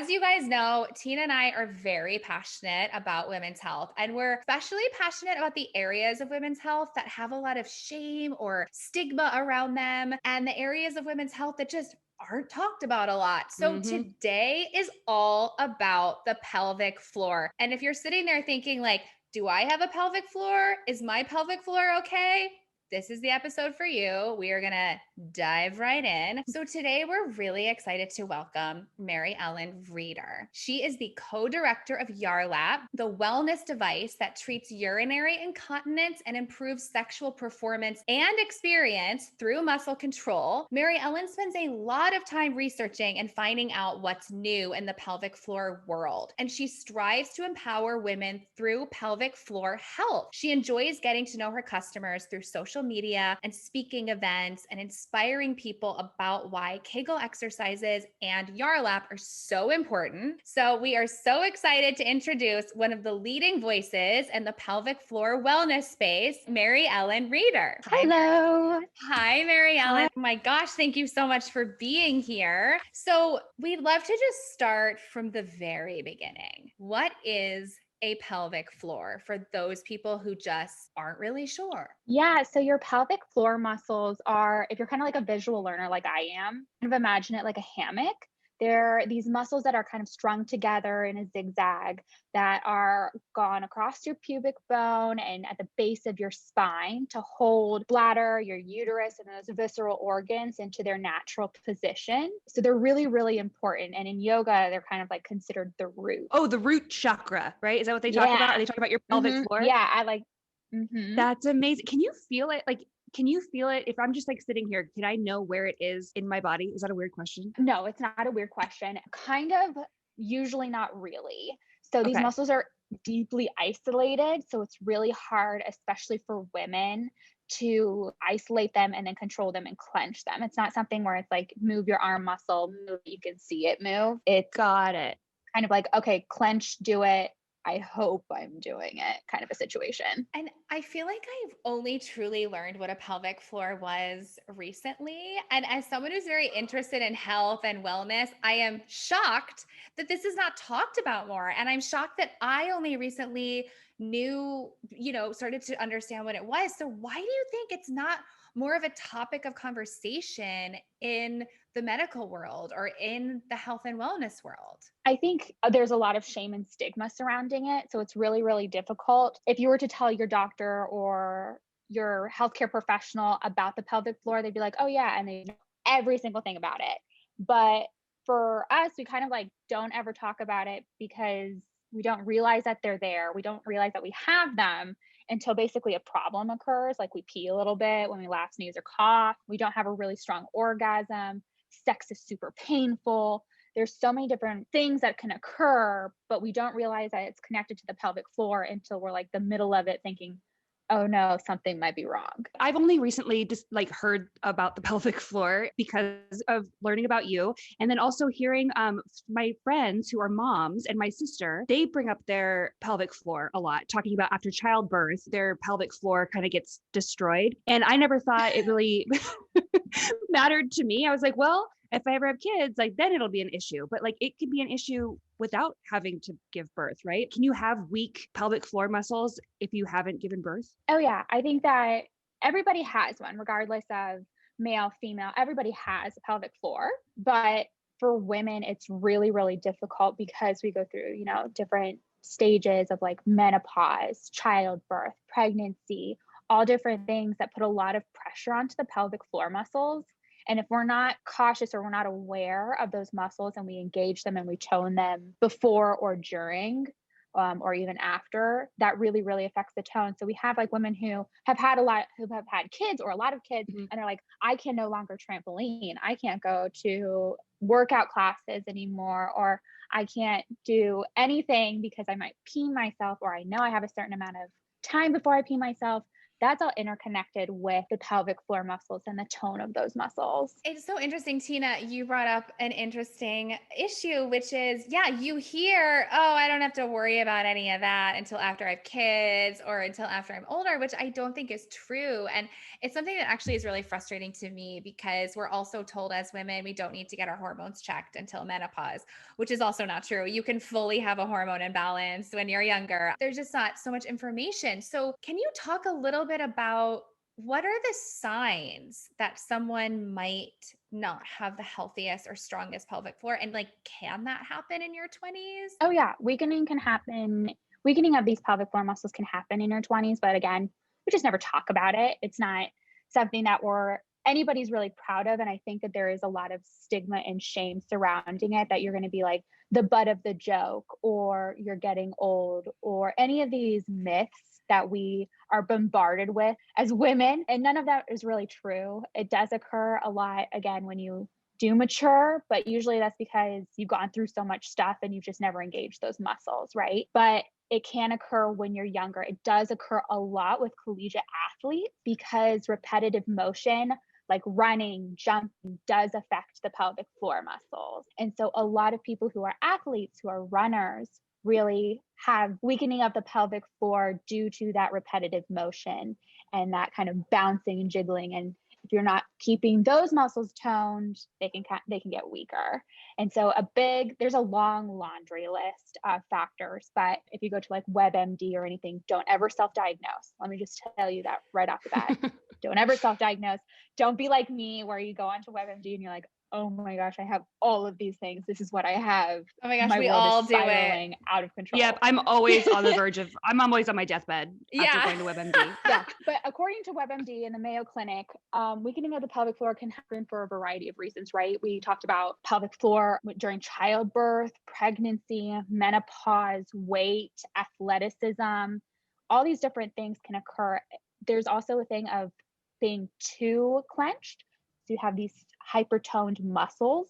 As you guys know, Tina and I are very passionate about women's health, and we're especially passionate about the areas of women's health that have a lot of shame or stigma around them, and the areas of women's health that just aren't talked about a lot. So today is all about the pelvic floor. And if you're sitting there thinking like, do I have a pelvic floor? Is my pelvic floor okay? This is the episode for you. We are going to dive right in. So today we're really excited to welcome MaryEllen Reider. She is the co-director of Yarlap, the wellness device that treats urinary incontinence and improves sexual performance and experience through muscle control. MaryEllen spends a lot of time researching and finding out what's new in the pelvic floor world, and she strives to empower women through pelvic floor health. She enjoys getting to know her customers through social media and speaking events and inspiring people about why Kegel exercises and Yarlap are so important. So we are so excited to introduce one of the leading voices in the pelvic floor wellness space, MaryEllen Reider. Hello. Hi, MaryEllen. Oh my gosh, thank you so much for being here. So we'd love to just start from the very beginning. What is a pelvic floor for those people who just aren't really sure? Yeah, so your pelvic floor muscles are, if you're kind of like a visual learner like I am, kind of imagine it like a hammock. They're these muscles that are kind of strung together in a zigzag that are gone across your pubic bone and at the base of your spine to hold bladder, your uterus, and those visceral organs into their natural position. So they're really, really important. And in yoga, they're kind of like considered the root. Oh, the root chakra, right? Is that what they talk about? Are they talking about your pelvic floor? Yeah, I like. Mm-hmm. That's amazing. Can you feel it? Can you feel it? If I'm just like sitting here, can I know where it is in my body? Is that a weird question? No, it's not a weird question. Kind of, usually not really. So these Okay. muscles are deeply isolated. So it's really hard, especially for women, to isolate them and then control them and clench them. It's not something where it's like move your arm muscle, move, you can see it move. It's Got it. kind of like, okay, clench, do it. I hope I'm doing it kind of a situation. And I feel like I've only truly learned what a pelvic floor was recently. And as someone who's very interested in health and wellness, I am shocked that this is not talked about more. And I'm shocked that I only recently knew, started to understand what it was. So why do you think it's not more of a topic of conversation in the medical world or in the health and wellness world? I think there's a lot of shame and stigma surrounding it. So it's really, really difficult. If you were to tell your doctor or your healthcare professional about the pelvic floor, they'd be like, oh, yeah. And they know every single thing about it. But for us, we kind of like don't ever talk about it because we don't realize that they're there. We don't realize that we have them until basically a problem occurs. Like we pee a little bit when we laugh, sneeze, or cough. We don't have a really strong orgasm. Sex is super painful. There's so many different things that can occur, but we don't realize that it's connected to the pelvic floor until we're like the middle of it thinking, oh no, something might be wrong. I've only recently just like heard about the pelvic floor because of learning about you. And then also hearing my friends who are moms and my sister, they bring up their pelvic floor a lot, talking about after childbirth, their pelvic floor kind of gets destroyed. And I never thought it really mattered to me. I was like, well, if I ever have kids, like then it'll be an issue, but like it could be an issue without having to give birth, right? Can you have weak pelvic floor muscles if you haven't given birth? Oh yeah, I think that everybody has one, regardless of male, female, everybody has a pelvic floor. But for women, it's really, really difficult because we go through, different stages of like menopause, childbirth, pregnancy, all different things that put a lot of pressure onto the pelvic floor muscles. And if we're not cautious or we're not aware of those muscles and we engage them and we tone them before or during, or even after, that really, really affects the tone. So we have like women who have had kids or a lot of kids, and they're like, I can no longer trampoline. I can't go to workout classes anymore, or I can't do anything because I might pee myself, or I know I have a certain amount of time before I pee myself. that's all interconnected with the pelvic floor muscles and the tone of those muscles. It's so interesting, Tina. You brought up an interesting issue, which is, yeah, you hear, oh, I don't have to worry about any of that until after I have kids or until after I'm older, which I don't think is true. And it's something that actually is really frustrating to me because we're also told as women, we don't need to get our hormones checked until menopause, which is also not true. You can fully have a hormone imbalance when you're younger. There's just not so much information. So, can you talk a little bit about what are the signs that someone might not have the healthiest or strongest pelvic floor? And like, can that happen in your 20s? Oh yeah, weakening can happen. Weakening of these pelvic floor muscles can happen in your 20s, but again, we just never talk about it. It's not something that anybody's really proud of. And I think that there is a lot of stigma and shame surrounding it, that you're going to be like the butt of the joke, or you're getting old, or any of these myths that we are bombarded with as women. And none of that is really true. It does occur a lot, again, when you do mature, but usually that's because you've gone through so much stuff and you've just never engaged those muscles, right? But it can occur when you're younger. It does occur a lot with collegiate athletes because repetitive motion, like running, jumping, does affect the pelvic floor muscles. And so a lot of people who are athletes, who are runners, really have weakening of the pelvic floor due to that repetitive motion and that kind of bouncing and jiggling. And if you're not keeping those muscles toned, they can get weaker. And so there's a long laundry list of factors, but if you go to like WebMD or anything, don't ever self-diagnose. Let me just tell you that right off the bat. Don't ever self-diagnose. Don't be like me where you go onto WebMD and you're like, oh my gosh, I have all of these things. This is what I have. Oh my gosh, my we world all is do it. spiraling out of control. Yep, I'm always on my deathbed after going to WebMD. Yeah, but according to WebMD and the Mayo Clinic, weakening of the pelvic floor can happen for a variety of reasons, right? We talked about pelvic floor during childbirth, pregnancy, menopause, weight, athleticism. All these different things can occur. There's also a thing of being too clenched. So you have these hypertoned muscles.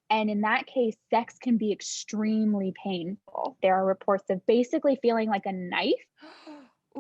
And in that case, sex can be extremely painful. There are reports of basically feeling like a knife.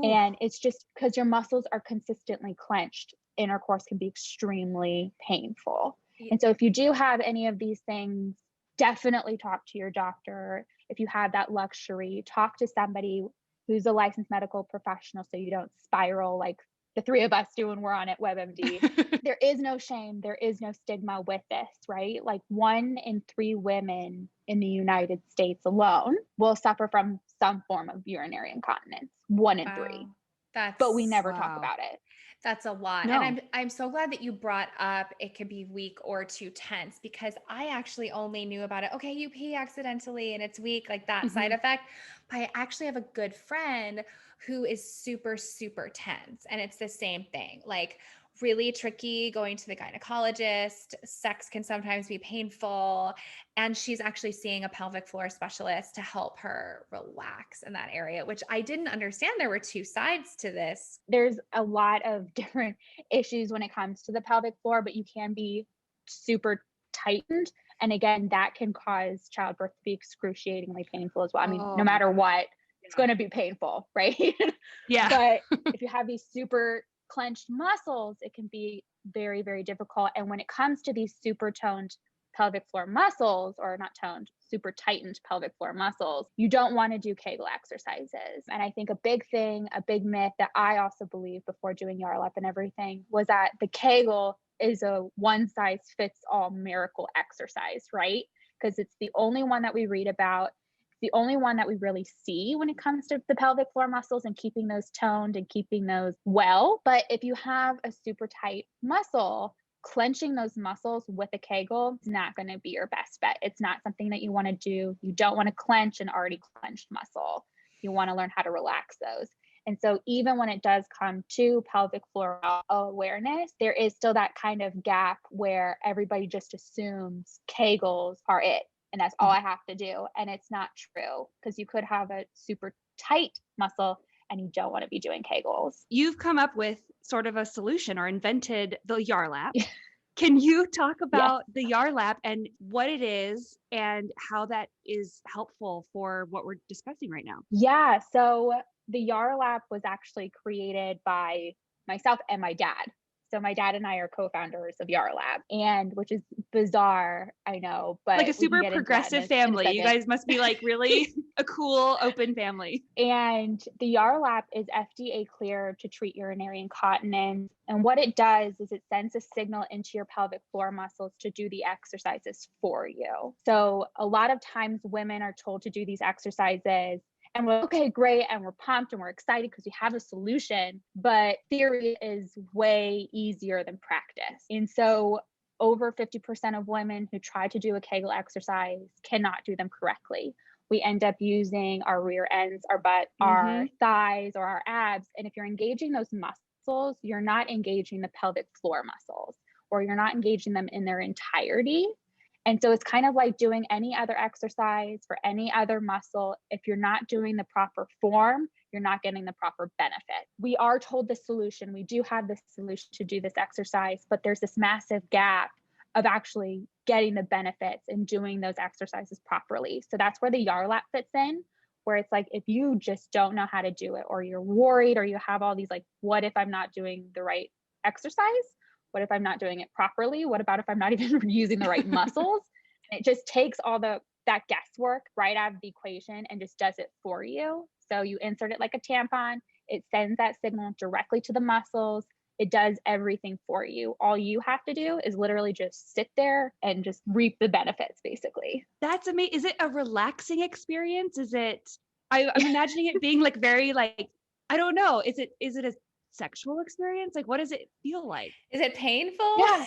And it's just because your muscles are consistently clenched. Intercourse can be extremely painful. And so if you do have any of these things, definitely talk to your doctor. If you have that luxury, talk to somebody who's a licensed medical professional so you don't spiral like the three of us do when we're on at WebMD. There is no shame. There is no stigma with this, right? Like 1 in 3 women in the United States alone will suffer from some form of urinary incontinence. 1 in 3. But we never talk about it. That's a lot. No. And I'm so glad that you brought up it could be weak or too tense, because I actually only knew about it. Okay, you pee accidentally and it's weak, like that side effect. But I actually have a good friend who is super, super tense. And it's the same thing. Like really tricky going to the gynecologist. Sex can sometimes be painful. And she's actually seeing a pelvic floor specialist to help her relax in that area, which I didn't understand. There were 2 sides to this. There's a lot of different issues when it comes to the pelvic floor, but you can be super tightened. And again, that can cause childbirth to be excruciatingly painful as well. I mean, no matter what, it's going to be painful, right? Yeah. But if you have these super clenched muscles, it can be very, very difficult. And when it comes to these super toned pelvic floor muscles, or not toned, super tightened pelvic floor muscles, you don't want to do Kegel exercises. And I think a big myth that I also believed before doing Yarlap and everything was that the Kegel is a one size fits all miracle exercise, right? Because it's the only one that we read about, the only one that we really see when it comes to the pelvic floor muscles and keeping those toned and keeping those well. But if you have a super tight muscle, clenching those muscles with a Kegel is not going to be your best bet. It's not something that you want to do. You don't want to clench an already clenched muscle. You want to learn how to relax those. And so even when it does come to pelvic floor awareness, there is still that kind of gap where everybody just assumes Kegels are it. And that's all I have to do. And it's not true, because you could have a super tight muscle and you don't want to be doing Kegels. You've come up with sort of a solution or invented the Yarlap. Can you talk about the Yarlap and what it is and how that is helpful for what we're discussing right now? Yeah. So the Yarlap was actually created by myself and my dad. So my dad and I are co-founders of Yarlap, and which is bizarre, I know, but like a we can super get into that progressive in family. a You second. guys must be like really a cool, open family. And the Yarlap is FDA cleared to treat urinary incontinence. And what it does is it sends a signal into your pelvic floor muscles to do the exercises for you. So a lot of times women are told to do these exercises and we're okay, great. And we're pumped and we're excited because we have a solution, but theory is way easier than practice. And so over 50% of women who try to do a Kegel exercise cannot do them correctly. We end up using our rear ends, our butt, our thighs, or our abs. And if you're engaging those muscles, you're not engaging the pelvic floor muscles, or you're not engaging them in their entirety. And so it's kind of like doing any other exercise for any other muscle. If you're not doing the proper form, you're not getting the proper benefit. We are told the solution. We do have the solution to do this exercise, but there's this massive gap of actually getting the benefits and doing those exercises properly. So that's where the Yarlap fits in, where it's like, if you just don't know how to do it, or you're worried, or you have all these like, what if I'm not doing the right exercise? What if I'm not doing it properly? What about if I'm not even using the right muscles? And it just takes all that guesswork right out of the equation and just does it for you. So you insert it like a tampon. It sends that signal directly to the muscles. It does everything for you. All you have to do is literally just sit there and just reap the benefits, basically. That's amazing. Is it a relaxing experience? Is it, I'm imagining it being like very like, I don't know. Is it a sexual experience? Like, what does it feel like? Is it painful? Yeah.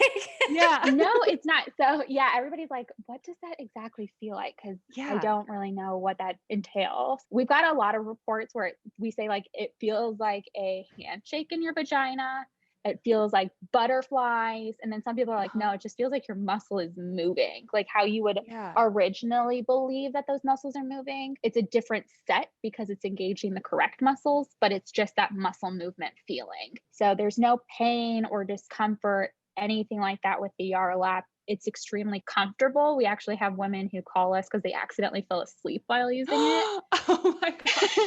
Yeah. No, it's not. So yeah, everybody's like, what does that exactly feel like? Because I Yeah. don't really know what that entails. We've got a lot of reports where we say like, it feels like a handshake in your vagina. It feels like butterflies. And then some people are like, no, it just feels like your muscle is moving, like how you would originally believe that those muscles are moving. It's a different set because it's engaging the correct muscles, but it's just that muscle movement feeling. So there's no pain or discomfort, anything like that with the Yarlap. It's extremely comfortable. We actually have women who call us because they accidentally fell asleep while using it. Oh my gosh.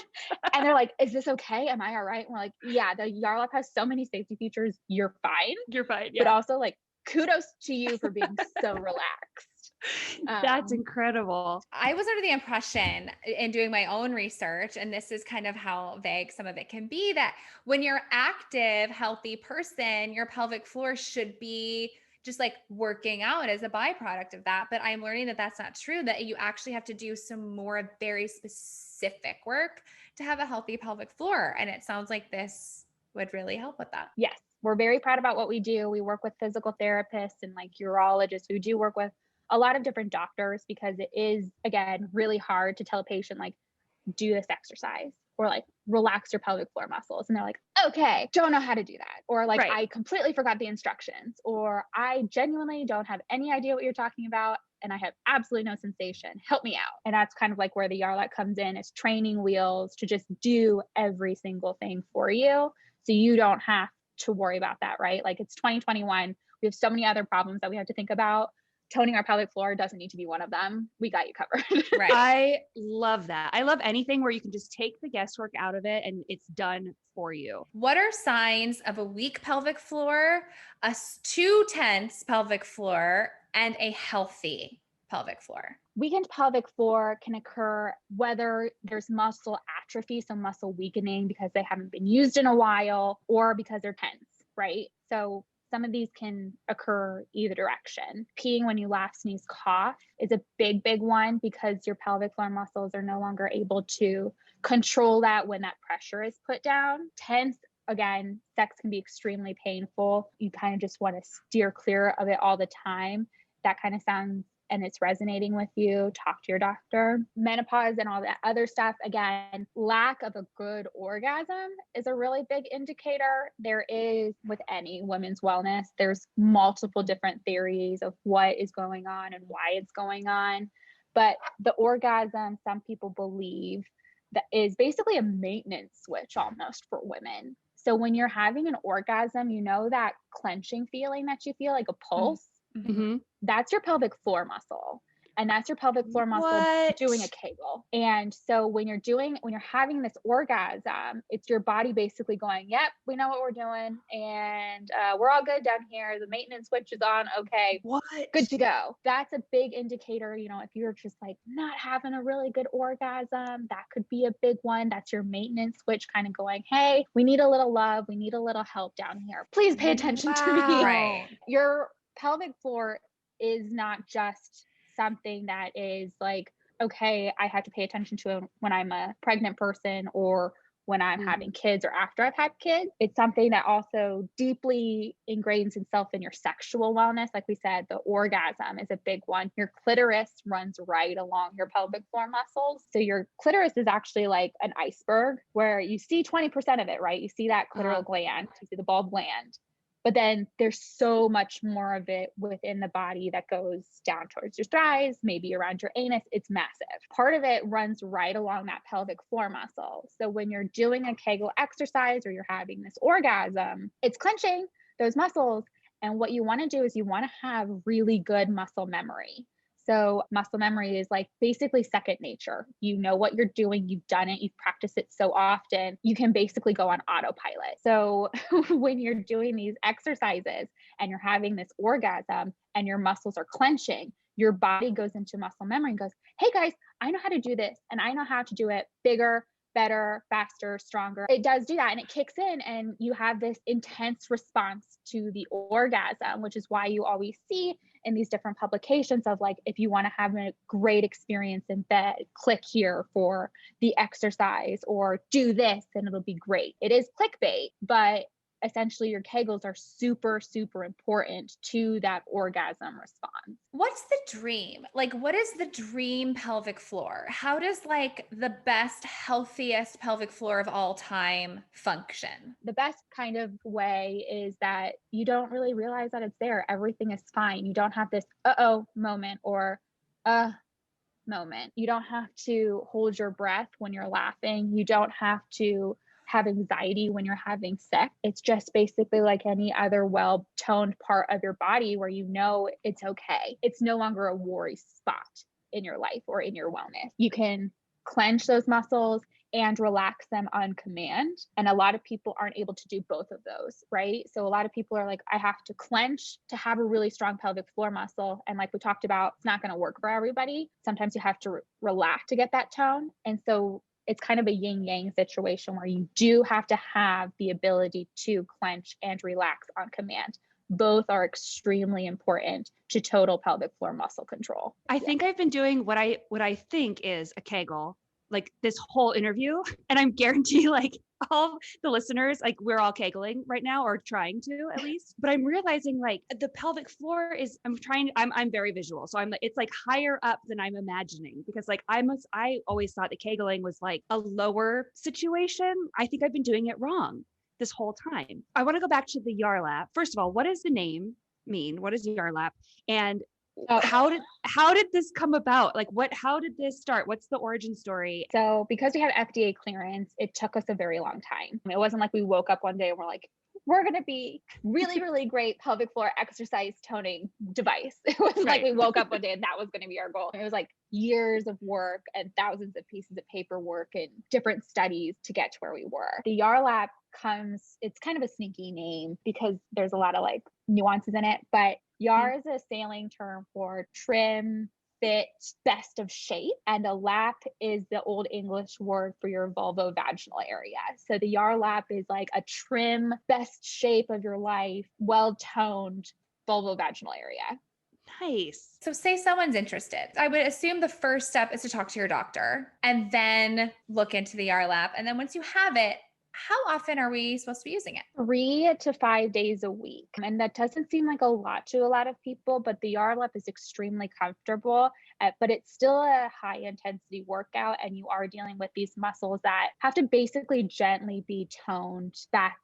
And they're like, is this okay? Am I all right? And we're like, yeah, the Yarlap has so many safety features. You're fine. You're fine. Yeah. But also like, kudos to you for being so relaxed. That's incredible. I was under the impression in doing my own research, and this is kind of how vague some of it can be, that when you're active, healthy person, your pelvic floor should be just like working out as a byproduct of that. But I'm learning that that's not true, that you actually have to do some more very specific work to have a healthy pelvic floor. And it sounds like this would really help with that. Yes. We're very proud about what we do. We work with physical therapists and like urologists. We do work with a lot of different doctors because it is, again, really hard to tell a patient, like, do this exercise or like relax your pelvic floor muscles. And they're like, okay, don't know how to do that. Or like, I completely forgot the instructions, or I genuinely don't have any idea what you're talking about. And I have absolutely no sensation. Help me out. And that's kind of like where the Yarlap comes in, is training wheels to just do every single thing for you. So you don't have to worry about that, right? Like, it's 2021. We have so many other problems that we have to think about. Toning our pelvic floor doesn't need to be one of them. We got you covered. Right. I love that. I love anything where you can just take the guesswork out of it and it's done for you. What are signs of a weak pelvic floor, a 2/10 pelvic floor, and a healthy pelvic floor? Weakened pelvic floor can occur whether there's muscle atrophy, so muscle weakening because they haven't been used in a while, or because they're tense, right? So some of these can occur either direction. Peeing when you laugh, sneeze, cough is a big, big one because your pelvic floor muscles are no longer able to control that when that pressure is put down. Tense, again, sex can be extremely painful. You kind of just want to steer clear of it all the time. That kind of sounds, and it's resonating with you, talk to your doctor. Menopause and all that other stuff, again, lack of a good orgasm is a really big indicator. There is, with any women's wellness, there's multiple different theories of what is going on and why it's going on. But the orgasm, some people believe, that is basically a maintenance switch almost for women. So when you're having an orgasm, you know that clenching feeling that you feel, like a pulse? Mm-hmm. That's your pelvic floor muscle. And that's your pelvic floor muscle doing a Kegel. And so when you're having this orgasm, it's your body basically going, yep, we know what we're doing. And we're all good down here. The maintenance switch is on. Okay, good to go. That's a big indicator. You know, if you're just like not having a really good orgasm, that could be a big one. That's your maintenance switch kind of going, hey, we need a little love. We need a little help down here. Please pay attention to me. Right. Your pelvic floor is not just something that is like, okay, I have to pay attention to it when I'm a pregnant person or when I'm having kids or after I've had kids. It's something that also deeply ingrains itself in your sexual wellness. Like we said, the orgasm is a big one. Your clitoris runs right along your pelvic floor muscles. So your clitoris is actually like an iceberg where you see 20% of it, right? You see that clitoral gland, you see the bulb gland. But then there's so much more of it within the body that goes down towards your thighs, maybe around your anus. It's massive. Part of it runs right along that pelvic floor muscle. So when you're doing a Kegel exercise or you're having this orgasm, it's clenching those muscles. And what you want to do is you want to have really good muscle memory. So muscle memory is like basically second nature. You know what you're doing. You've done it. You've practiced it so often. You can basically go on autopilot. So when you're doing these exercises and you're having this orgasm and your muscles are clenching, your body goes into muscle memory and goes, hey guys, I know how to do this. And I know how to do it bigger, better, faster, stronger. It does do that. And it kicks in and you have this intense response to the orgasm, which is why you always see in these different publications of like, if you want to have a great experience in bed, click here for the exercise or do this and it'll be great. It is clickbait, but essentially your Kegels are super, super important to that orgasm response. What's the dream? Like, what is the dream pelvic floor? How does like the best, healthiest pelvic floor of all time function? The best kind of way is that you don't really realize that it's there. Everything is fine. You don't have this uh-oh moment or moment. You don't have to hold your breath when you're laughing. You don't have to have anxiety when you're having sex. It's just basically like any other well-toned part of your body where you know it's okay. It's no longer a worry spot in your life or in your wellness. You can clench those muscles and relax them on command. And a lot of people aren't able to do both of those, right? So a lot of people are like, I have to clench to have a really strong pelvic floor muscle. And like we talked about, it's not going to work for everybody. Sometimes you have to relax to get that tone. And so it's kind of a yin yang situation where you do have to have the ability to clench and relax on command. Both are extremely important to total pelvic floor muscle control. I think I've been doing what I think is a Kegel, like this whole interview, and I'm guarantee like all the listeners, like we're all Kegeling right now or trying to at least, but I'm realizing like the pelvic floor is, I'm very visual. So I'm like, it's like higher up than I'm imagining because like I always thought that Kegeling was like a lower situation. I think I've been doing it wrong this whole time. I want to go back to the Yarlap. First of all, what does the name mean? What is Yarlap? And how did this come about? Like how did this start? What's the origin story? So because we have FDA clearance, it took us a very long time. It wasn't like we woke up one day and we're like, we're going to be really, really great pelvic floor exercise toning device. It was like we woke up one day and that was going to be our goal. It was like years of work and thousands of pieces of paperwork and different studies to get to where we were. The Yarlap it's kind of a sneaky name because there's a lot of like nuances in it, but Yar is a sailing term for trim, fit, best of shape. And a lap is the old English word for your vulvovaginal area. So the Yarlap is like a trim, best shape of your life, well-toned vulvovaginal area. Nice. So say someone's interested. I would assume the first step is to talk to your doctor and then look into the Yarlap. And then once you have it, how often are we supposed to be using it? 3 to 5 days a week. And that doesn't seem like a lot to a lot of people, but the Yarlap is extremely comfortable, but it's still a high intensity workout. And you are dealing with these muscles that have to basically gently be toned back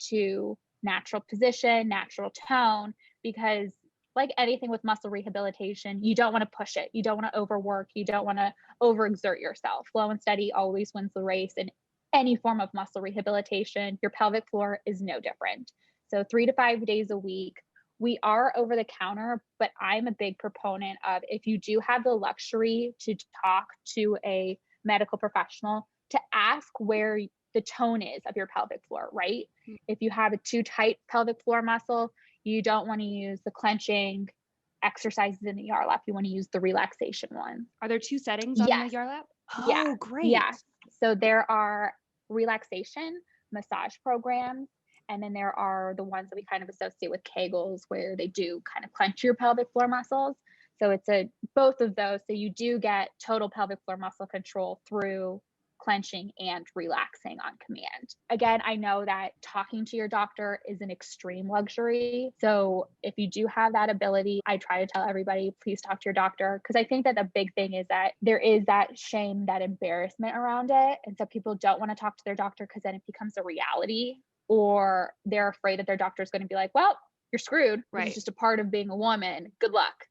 to natural position, natural tone, because like anything with muscle rehabilitation, you don't want to push it. You don't want to overwork. You don't want to overexert yourself. Slow and steady always wins the race. And any form of muscle rehabilitation, your pelvic floor is no different. So 3 to 5 days a week. We are over the counter, but I'm a big proponent of, if you do have the luxury to talk to a medical professional, to ask where the tone is of your pelvic floor, right? If you have a too tight pelvic floor muscle, you don't want to use the clenching exercises in the Yarlap. You want to use the relaxation one. Are there 2 settings on Yes. the Yarlap? Yeah. Oh, great. Yeah. So there are relaxation massage programs, and then there are the ones that we kind of associate with Kegels, where they do kind of clench your pelvic floor muscles. So it's both of those. So you do get total pelvic floor muscle control through clenching and relaxing on command. Again, I know that talking to your doctor is an extreme luxury. So if you do have that ability, I try to tell everybody, please talk to your doctor. Because I think that the big thing is that there is that shame, that embarrassment around it. And so people don't want to talk to their doctor because then it becomes a reality, or they're afraid that their doctor is going to be like, well, you're screwed. Right. It's just a part of being a woman. Good luck.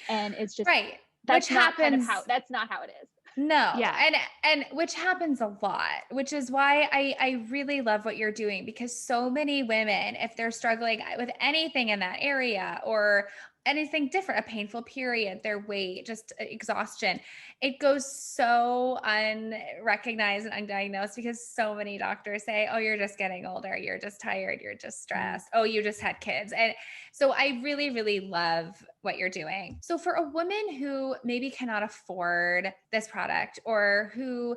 And it's just, right. that's Which not happens. that's not how it is. No. Yeah. And which happens a lot, which is why I really love what you're doing, because so many women, if they're struggling with anything in that area or anything different, a painful period, their weight, just exhaustion, it goes so unrecognized and undiagnosed, because so many doctors say, oh, you're just getting older, you're just tired, you're just stressed, oh, you just had kids. And so I really, really love what you're doing. So for a woman who maybe cannot afford this product, or who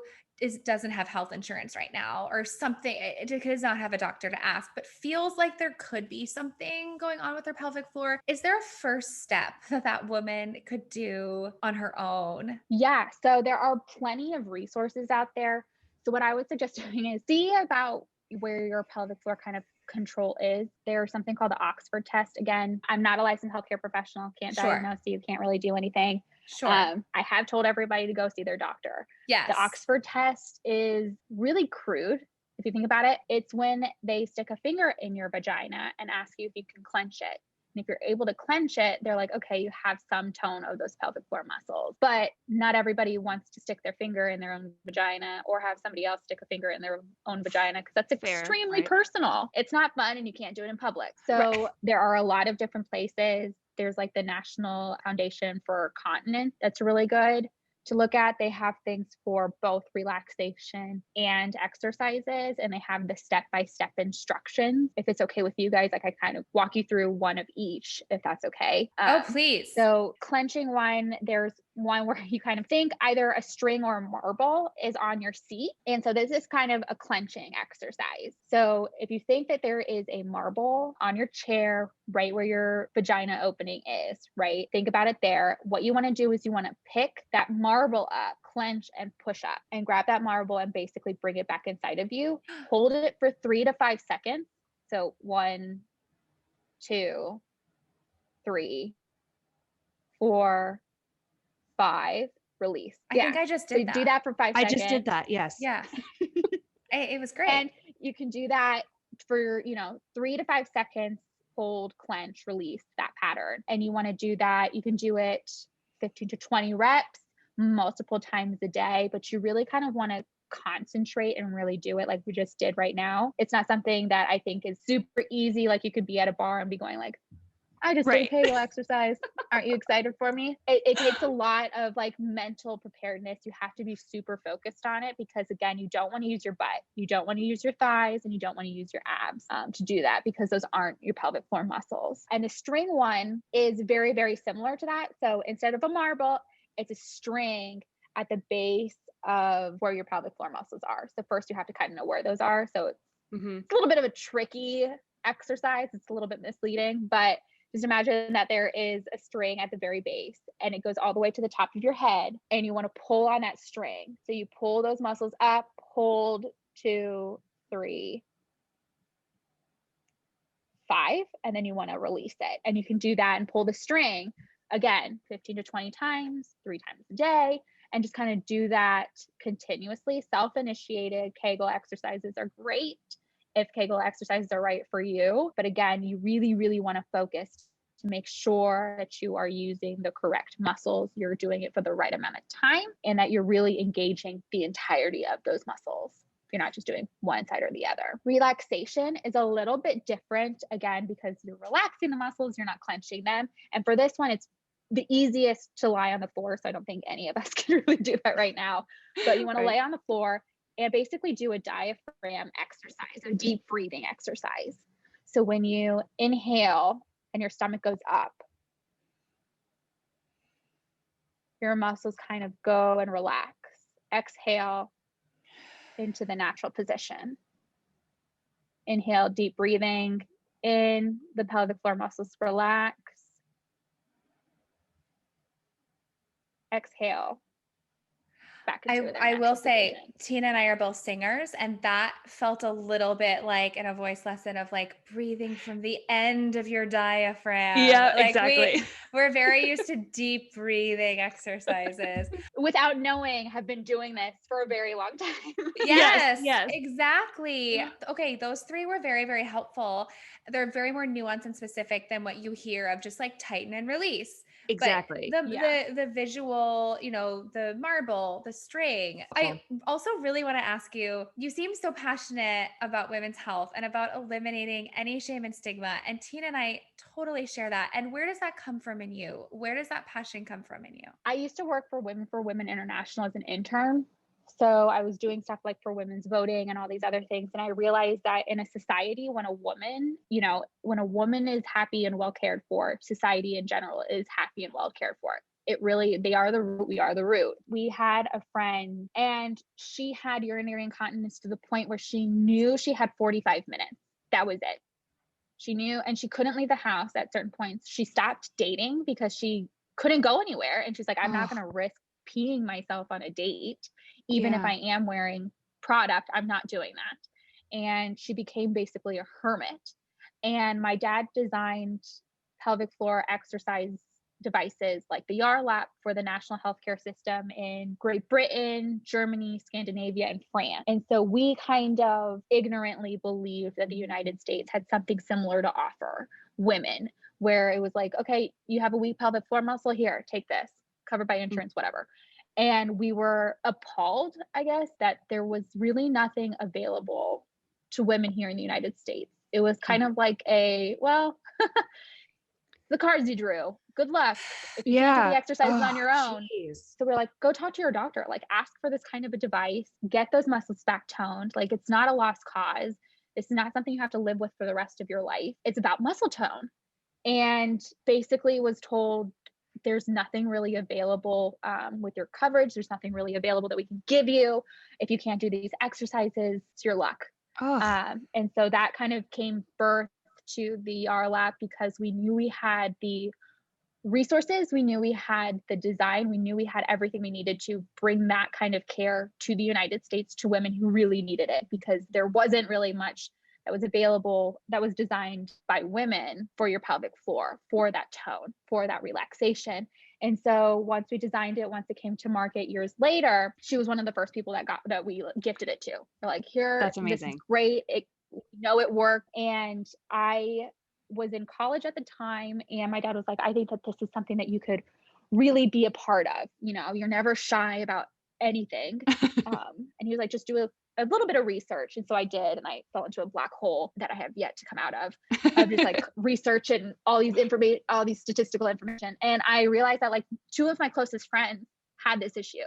doesn't have health insurance right now, or something, does not have a doctor to ask, but feels like there could be something going on with their pelvic floor, is there a first step that woman could do on her own? Yeah, so there are plenty of resources out there. So what I would suggest doing is see about where your pelvic floor kind of control is. There's something called the Oxford test. Again, I'm not a licensed healthcare professional, can't Sure. diagnose you, can't really do anything. Sure. I have told everybody to go see their doctor. Yes. The Oxford test is really crude. If you think about it, it's when they stick a finger in your vagina and ask you if you can clench it. And if you're able to clench it, they're like, okay, you have some tone of those pelvic floor muscles. But not everybody wants to stick their finger in their own vagina, or have somebody else stick a finger in their own vagina, because that's extremely personal. It's not fun, and you can't do it in public. So there are a lot of different places. There's like the National Foundation for Continence that's really good to look at. They have things for both relaxation and exercises, and they have the step-by-step instructions. If it's okay with you guys, like I kind of walk you through one of each, if that's okay. Oh, please. So clenching one, there's one where you kind of think either a string or a marble is on your seat. And so this is kind of a clenching exercise. So if you think that there is a marble on your chair, right where your vagina opening is, right? Think about it there. What you want to do is you want to pick that marble up, clench and push up, and grab that marble and basically bring it back inside of you. Hold it for 3 to 5 seconds. So 1, 2, 3, 4, 5, release. I think I just did that. Do that for 5 seconds. I just did that. Yes. Yeah. It was great. And you can do that for, 3 to 5 seconds, hold, clench, release, that pattern. And you want to do that. You can do it 15 to 20 reps multiple times a day, but you really kind of want to concentrate and really do it like we just did right now. It's not something that I think is super easy. Like you could be at a bar and be going like, I just did a Kegel exercise. Aren't you excited for me? It takes a lot of like mental preparedness. You have to be super focused on it, because again, you don't want to use your butt, you don't want to use your thighs, and you don't want to use your abs to do that, because those aren't your pelvic floor muscles. And the string one is very, very similar to that. So instead of a marble, it's a string at the base of where your pelvic floor muscles are. So first you have to kind of know where those are. So it's a little bit of a tricky exercise. It's a little bit misleading, but just imagine that there is a string at the very base and it goes all the way to the top of your head, and you want to pull on that string. So you pull those muscles up, hold 2, 3, 5, and then you want to release it. And you can do that and pull the string again, 15 to 20 times, 3 times a day, and just kind of do that continuously. Self-initiated Kegel exercises are great if Kegel exercises are right for you. But again, you really, really want to focus to make sure that you are using the correct muscles, you're doing it for the right amount of time, and that you're really engaging the entirety of those muscles. You're not just doing one side or the other. Relaxation is a little bit different, again, because you're relaxing the muscles, you're not clenching them. And for this one, it's the easiest to lie on the floor. So I don't think any of us can really do that right now. But you want to lay on the floor and basically do a diaphragm exercise, a deep breathing exercise. So when you inhale and your stomach goes up, your muscles kind of go and relax. Exhale into the natural position. Inhale, deep breathing in, the pelvic floor muscles relax. Exhale. Back into their I will natural say, position. Tina and I are both singers, and that felt a little bit like in a voice lesson of like breathing from the end of your diaphragm. Yeah, like exactly. we're very used to deep breathing exercises. Without knowing, have been doing this for a very long time. Yes, Yes. exactly. Okay, those three were very, very helpful. They're very more nuanced and specific than what you hear of just like tighten and release. Exactly. But the visual, you know, the marble, the string. I also really want to ask you, you seem so passionate about women's health and about eliminating any shame and stigma. And Tina and I totally share that. And where does that come from in you? Where does that passion come from in you? I used to work for Women International as an intern. So I was doing stuff like for women's voting and all these other things. And I realized that in a society, when a woman is happy and well cared for, society in general is happy and well cared for. They are the root, we are the root. We had a friend and she had urinary incontinence to the point where she knew she had 45 minutes. That was it. She knew, and she couldn't leave the house at certain points. She stopped dating because she couldn't go anywhere. And she's like, I'm not going to risk peeing myself on a date. Even if I am wearing product, I'm not doing that. And she became basically a hermit. And my dad designed pelvic floor exercise devices like the Yarlap for the national healthcare system in Great Britain, Germany, Scandinavia, and France. And so we kind of ignorantly believed that the United States had something similar to offer women, where it was like, okay, you have a weak pelvic floor muscle, here, take this, covered by insurance, whatever. And we were appalled, I guess, that there was really nothing available to women here in the United States. It was kind of like the cards you drew. Good luck. If you can't do the exercises on your own. Geez. So we're like, go talk to your doctor. Like, ask for this kind of a device. Get those muscles back toned. Like, it's not a lost cause. It's not something you have to live with for the rest of your life. It's about muscle tone. And basically was told, there's nothing really available with your coverage. There's nothing really available that we can give you. If you can't do these exercises, it's your luck. And so that kind of came birth to the Yarlap, because we knew we had the resources, we knew we had the design, we knew we had everything we needed to bring that kind of care to the United States to women who really needed it, because there wasn't really much that was available that was designed by women for your pelvic floor, for that tone, for that relaxation. And so once we designed it, once it came to market years later, she was one of the first people that we gifted it to. We're like, here, that's amazing. This is great. It worked. And I was in college at the time, and my dad was like, I think that this is something that you could really be a part of. You know, you're never shy about anything. And he was like, just do a little bit of research. And so I did, and I fell into a black hole that I have yet to come out of just like research and all these statistical information. And I realized that like two of my closest friends had this issue,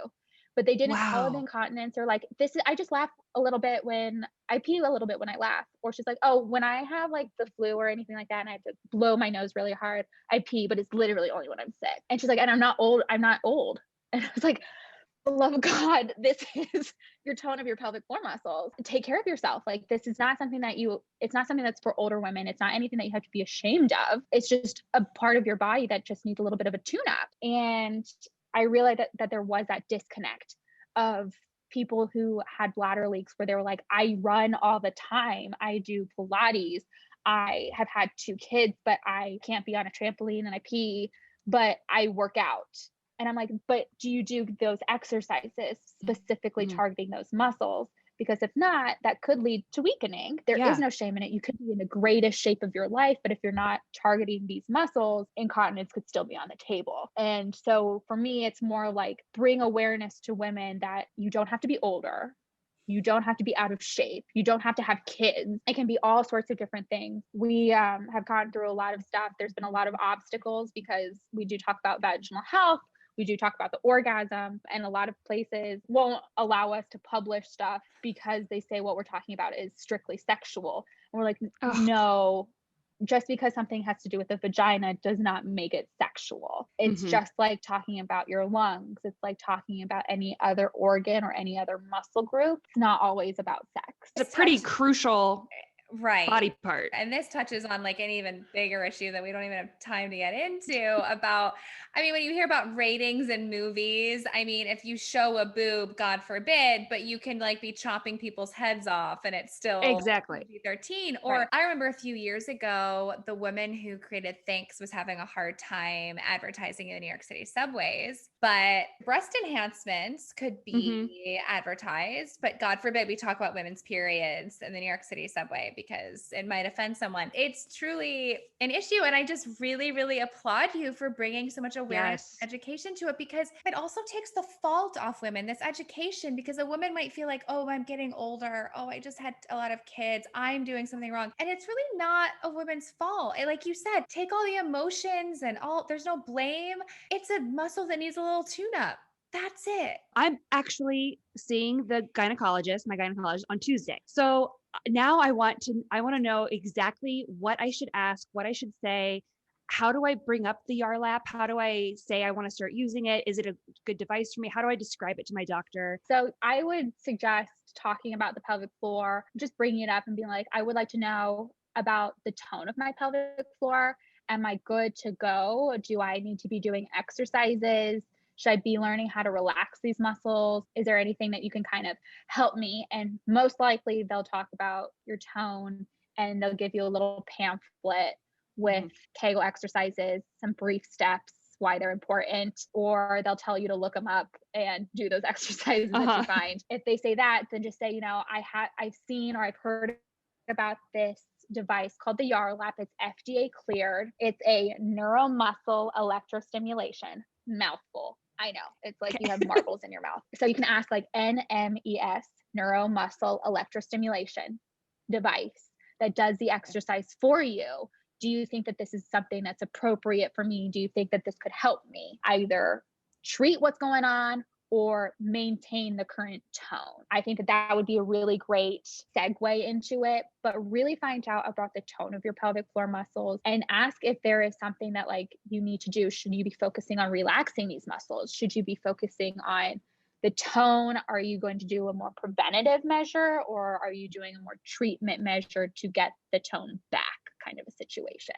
but they didn't call it incontinence, or like I just laugh a little bit when I pee a little bit when I laugh. Or she's like, oh, when I have like the flu or anything like that and I have to blow my nose really hard, I pee, but it's literally only when I'm sick. And she's like, and I'm not old. And I was like, for the love of God, this is your tone of your pelvic floor muscles. Take care of yourself. Like, this is not something it's not something that's for older women. It's not anything that you have to be ashamed of. It's just a part of your body that just needs a little bit of a tune up. And I realized that there was that disconnect of people who had bladder leaks where they were like, I run all the time. I do Pilates. I have had 2 kids, but I can't be on a trampoline and I pee, but I work out. And I'm like, but do you do those exercises specifically targeting those muscles? Because if not, that could lead to weakening. There is no shame in it. You could be in the greatest shape of your life, but if you're not targeting these muscles, incontinence could still be on the table. And so for me, it's more like bring awareness to women that you don't have to be older. You don't have to be out of shape. You don't have to have kids. It can be all sorts of different things. We have gone through a lot of stuff. There's been a lot of obstacles because we do talk about vaginal health. We do talk about the orgasm, and a lot of places won't allow us to publish stuff because they say what we're talking about is strictly sexual. And we're like, no, just because something has to do with the vagina does not make it sexual. It's just like talking about your lungs. It's like talking about any other organ or any other muscle group. It's not always about sex. It's a pretty crucial body part. And this touches on like an even bigger issue that we don't even have time to get into about, I mean, when you hear about ratings in movies, I mean, if you show a boob, God forbid, but you can like be chopping people's heads off and it's still exactly 13. Or I remember a few years ago, the woman who created Thanks was having a hard time advertising in the New York City subways, but breast enhancements could be advertised, but God forbid we talk about women's periods in the New York City subway because it might offend someone. It's truly an issue. And I just really, really applaud you for bringing so much awareness, education to it, because it also takes the fault off women, this education, because a woman might feel like, oh, I'm getting older. Oh, I just had a lot of kids. I'm doing something wrong. And it's really not a woman's fault. And like you said, take all the emotions and there's no blame. It's a muscle that needs a little tune up. That's it. I'm actually seeing my gynecologist on Tuesday. So now I want to know exactly what I should ask, what I should say. How do I bring up the Yarlap? How do I say I want to start using it? Is it a good device for me? How do I describe it to my doctor? So I would suggest talking about the pelvic floor, just bringing it up and being like, I would like to know about the tone of my pelvic floor. Am I good to go? Do I need to be doing exercises? Should I be learning how to relax these muscles? Is there anything that you can kind of help me? And most likely they'll talk about your tone and they'll give you a little pamphlet with Kegel exercises, some brief steps, why they're important, or they'll tell you to look them up and do those exercises that you find. If they say that, then just say, I've seen or I've heard about this device called the Yarlap. It's FDA cleared. It's a neuromuscle electrostimulation. Mouthful. I know. It's like you have marbles in your mouth. So you can ask like NMES, neuromuscle electrostimulation device that does the exercise for you. Do you think that this is something that's appropriate for me? Do you think that this could help me either treat what's going on or maintain the current tone? I think that would be a really great segue into it, but really find out about the tone of your pelvic floor muscles and ask if there is something that like you need to do. Should you be focusing on relaxing these muscles? Should you be focusing on the tone? Are you going to do a more preventative measure or are you doing a more treatment measure to get the tone back kind of a situation?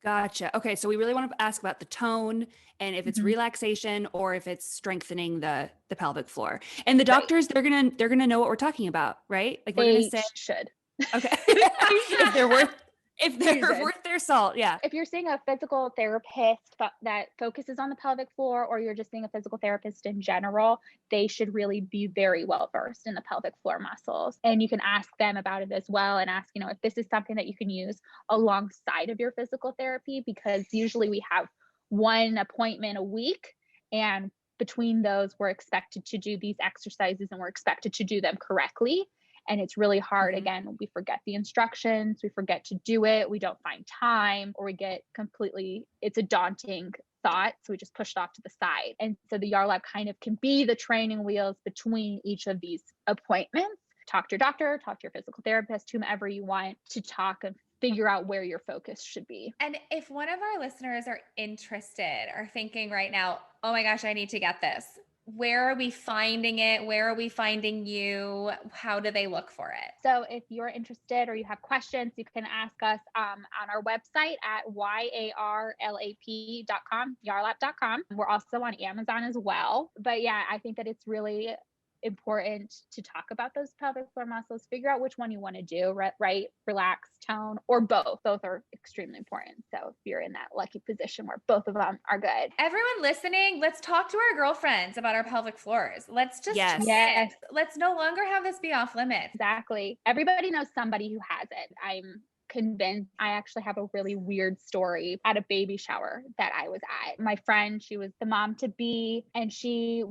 Gotcha. Okay. So we really want to ask about the tone and if it's relaxation or if it's strengthening the pelvic floor. And the doctors, they're going to know what we're talking about, right? Like we're going to say should. Okay. if they're worth their salt. Yeah. If you're seeing a physical therapist that focuses on the pelvic floor, or you're just seeing a physical therapist in general, they should really be very well versed in the pelvic floor muscles. And you can ask them about it as well and ask, if this is something that you can use alongside of your physical therapy, because usually we have one appointment a week. And between those, we're expected to do these exercises and we're expected to do them correctly. And it's really hard. Again, we forget the instructions, we forget to do it, we don't find time, or we get it's a daunting thought. So we just push it off to the side. And so the Yarlap kind of can be the training wheels between each of these appointments. Talk to your doctor, talk to your physical therapist, whomever you want to talk and figure out where your focus should be. And if one of our listeners are interested or thinking right now, oh my gosh, I need to get this, where are we finding it? Where are we finding you? How do they look for it? So if you're interested or you have questions, you can ask us on our website at yarlap.com, yarlap.com. We're also on Amazon as well. But yeah, I think that it's really important to talk about those pelvic floor muscles, figure out which one you want to do, right? Relax, tone, or both. Both are extremely important. So if you're in that lucky position where both of them are good. Everyone listening, let's talk to our girlfriends about our pelvic floors. Let's just let's no longer have this be off limits. Exactly. Everybody knows somebody who has it. I'm convinced. I actually have a really weird story at a baby shower that I was at. My friend, she was the mom to be, and she's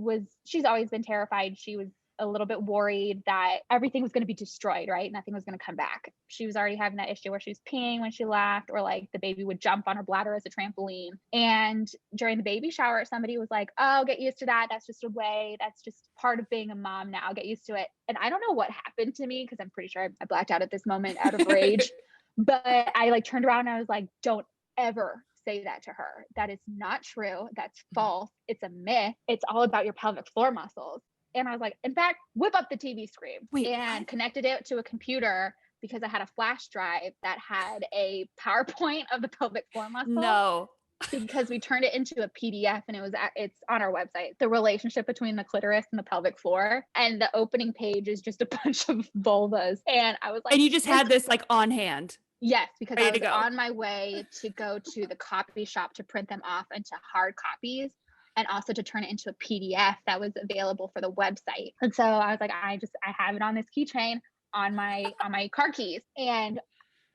always been terrified. She was a little bit worried that everything was going to be destroyed, right? Nothing was going to come back. She was already having that issue where she was peeing when she laughed, or like the baby would jump on her bladder as a trampoline. And during the baby shower, somebody was like, oh, get used to that. That's just a way. That's just part of being a mom now. Get used to it. And I don't know what happened to me, because I'm pretty sure I blacked out at this moment out of rage. But I like turned around and I was like, don't ever say that to her. That is not true. That's false. It's a myth. It's all about your pelvic floor muscles. And I was like, in fact, whip up the TV screen. And connected it to a computer, because I had a flash drive that had a PowerPoint of the pelvic floor muscle. No. Because we turned it into a PDF, and it's on our website, the relationship between the clitoris and the pelvic floor. And the opening page is just a bunch of vulvas. And I was like, and you just had this like on hand. Yes, because I was on my way to go to the copy shop to print them off into hard copies, and also to turn it into a PDF that was available for the website. And so I was like, I have it on this keychain on my car keys. And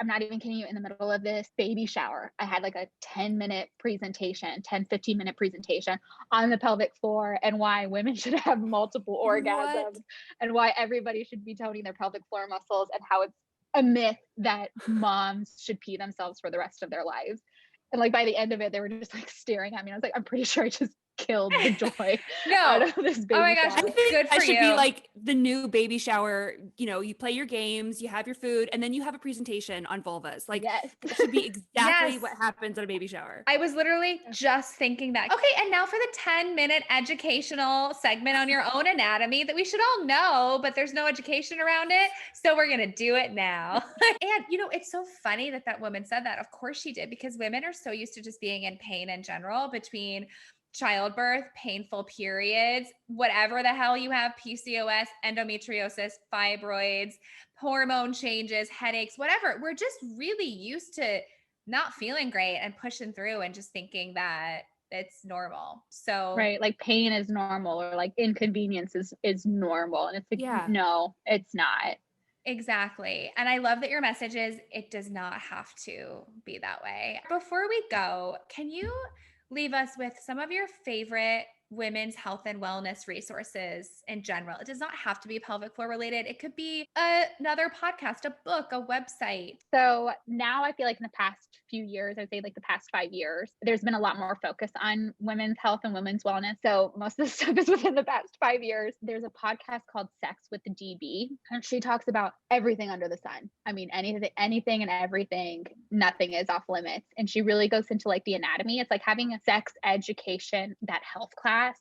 I'm not even kidding you, in the middle of this baby shower, I had like a 15-minute presentation on the pelvic floor, and why women should have multiple orgasms, and why everybody should be toning their pelvic floor muscles, and how it's a myth that moms should pee themselves for the rest of their lives. And like by the end of it, they were just like staring at me. I was like, I'm pretty sure I just killed the joy out of this baby. Oh my gosh, shower. I think good for that should you. be like the new baby shower. You know, you play your games, you have your food, and then you have a presentation on vulvas. Like, Yes. that should be exactly Yes. what happens at a baby shower. I was literally just thinking that. Okay, and now for the 10-minute educational segment on your own anatomy that we should all know, but there's no education around it. So we're going to do it now. And, you know, it's so funny that that woman said that. Of course she did, because women are so used to just being in pain in general, between childbirth, painful periods, whatever the hell you have, PCOS, endometriosis, fibroids, hormone changes, headaches, whatever. We're just really used to not feeling great and pushing through and just thinking that it's normal. So right, like pain is normal, or like inconvenience is normal. And it's like, no, it's not. Exactly. And I love that your message is, it does not have to be that way. Before we go, can you leave us with some of your favorite women's health and wellness resources in general? It does not have to be pelvic floor related. It could be another podcast, a book, a website. So now I feel like in the past few years, I'd say like the past 5 years, there's been a lot more focus on women's health and women's wellness. So most of the stuff is within the past 5 years. There's a podcast called Sex with the DB, and she talks about everything under the sun. I mean, anything and everything, nothing is off limits. And she really goes into like the anatomy. It's like having a sex education, that health class,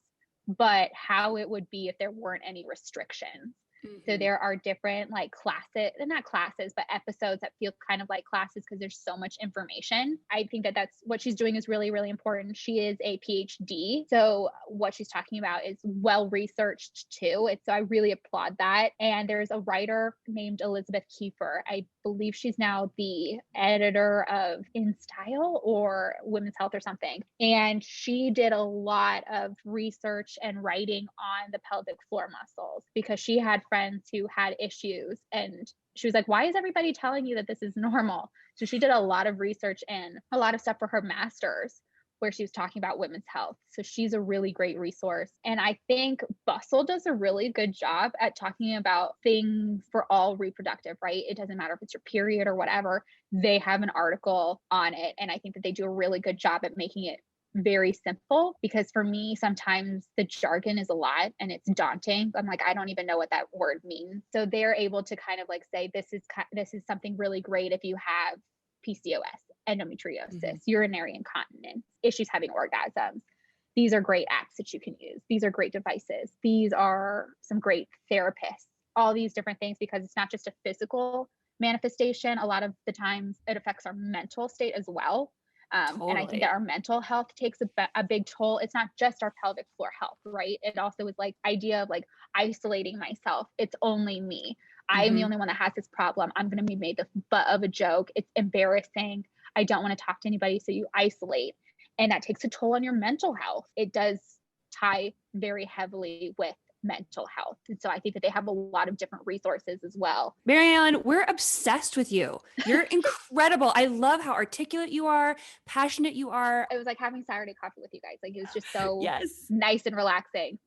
but how it would be if there weren't any restrictions. So there are different like classes, not classes, but episodes that feel kind of like classes, because there's so much information. I think that that's what she's doing is really, really important. She is a PhD. So what she's talking about is well researched too. So I really applaud that. And there's a writer named Elizabeth Kiefer. I believe she's now the editor of In Style or Women's Health or something. And she did a lot of research and writing on the pelvic floor muscles, because she had friends who had issues, and she was like, why is everybody telling you that this is normal? So she did a lot of research and a lot of stuff for her master's, where she was talking about women's health. So she's a really great resource. And I think Bustle does a really good job at talking about things for all reproductive, right? It doesn't matter if it's your period or whatever, they have an article on it. And I think that they do a really good job at making it very simple, because for me, sometimes the jargon is a lot and it's daunting. I'm like, I don't even know what that word means. So they're able to kind of like say, this is something really great if you have PCOS, endometriosis, urinary incontinence, issues having orgasms. These are great apps that you can use. These are great devices. These are some great therapists, all these different things, because it's not just a physical manifestation. A lot of the times it affects our mental state as well. Totally. And I think that our mental health takes a big toll. It's not just our pelvic floor health, right? It also is like idea of like isolating myself. It's only me. I'm the only one that has this problem. I'm going to be made the butt of a joke. It's embarrassing. I don't want to talk to anybody. So you isolate, and that takes a toll on your mental health. It does tie very heavily with mental health. And so I think that they have a lot of different resources as well. MaryEllen, we're obsessed with you. You're incredible. I love how articulate you are, passionate you are. It was like having Saturday coffee with you guys. Like, it was just so Yes. nice and relaxing.